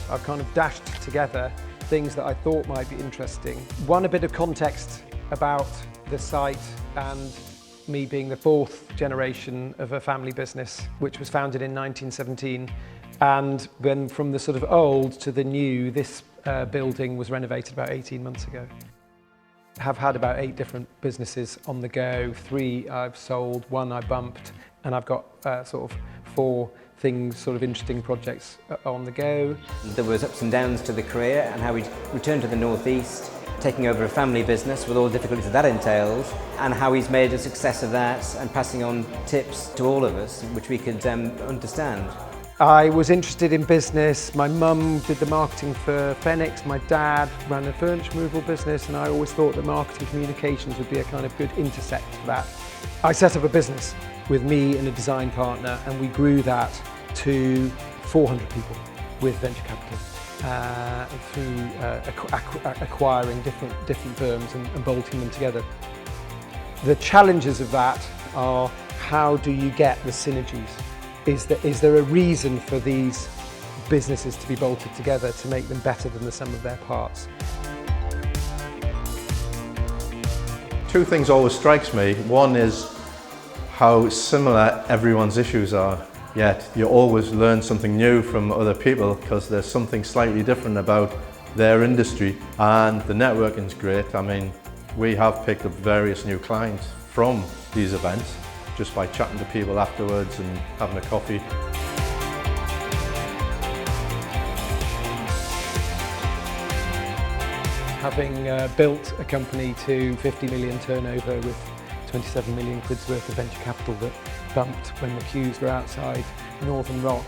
I've kind of dashed together things that I thought might be interesting. One, a bit of context about the site and me being the fourth generation of a family business, which was founded in 1917. And then from the sort of old to the new, this building was renovated about 18 months ago. I have had about 8 different businesses on the go. 3 I've sold, 1 I bumped, and I've got sort of 4 things, sort of interesting projects on the go. There was ups and downs to the career and how we returned to the northeast, taking over a family business with all the difficulties that entails, and how he's made a success of that and passing on tips to all of us which we could understand. I was interested in business. My mum did the marketing for Phoenix, my dad ran a furniture removal business, and I always thought that marketing communications would be a kind of good intersect for that. I set up a business with me and a design partner, and we grew that to 400 people with venture capital through acquiring different firms and bolting them together. The challenges of that are, how do you get the synergies? Is there a reason for these businesses to be bolted together to make them better than the sum of their parts? 2 things always strikes me. One is how similar everyone's issues are, yet you always learn something new from other people because there's something slightly different about their industry, and the networking's great. I mean, we have picked up various new clients from these events just by chatting to people afterwards and having a coffee. Having built a company to 50 million turnover with 27 million quid's worth of venture capital that bumped when the queues were outside Northern Rock,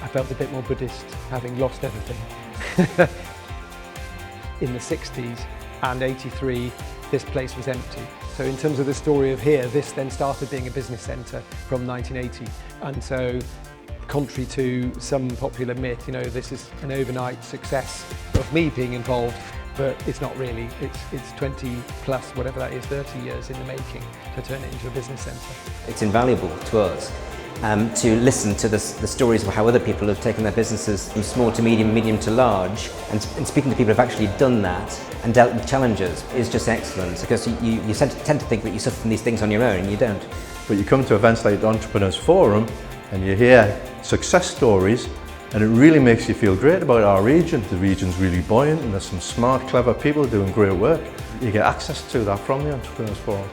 I felt a bit more Buddhist, having lost everything. In the 60s and 83, this place was empty. So in terms of the story of here, this then started being a business centre from 1980. And so, contrary to some popular myth, you know, this is an overnight success of me being involved, but it's not really. It's 20 plus, whatever that is, 30 years in the making to turn it into a business centre. It's invaluable to us to listen to the stories of how other people have taken their businesses from small to medium, medium to large, and speaking to people who have actually done that and dealt with challenges is just excellent, because you tend to think that you suffer from these things on your own, and you don't. But you come to events like the Entrepreneurs Forum and you hear success stories, and it really makes you feel great about our region. The region's really buoyant and there's some smart, clever people doing great work. You get access to that from the Entrepreneurs Forum.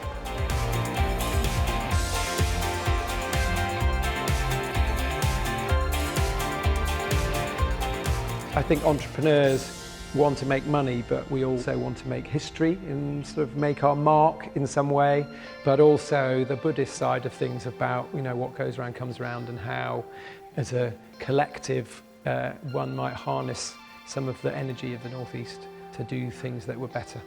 I think entrepreneurs want to make money, but we also want to make history and sort of make our mark in some way, but also the Buddhist side of things about, you know, what goes around comes around, and how as a collective one might harness some of the energy of the Northeast to do things that were better.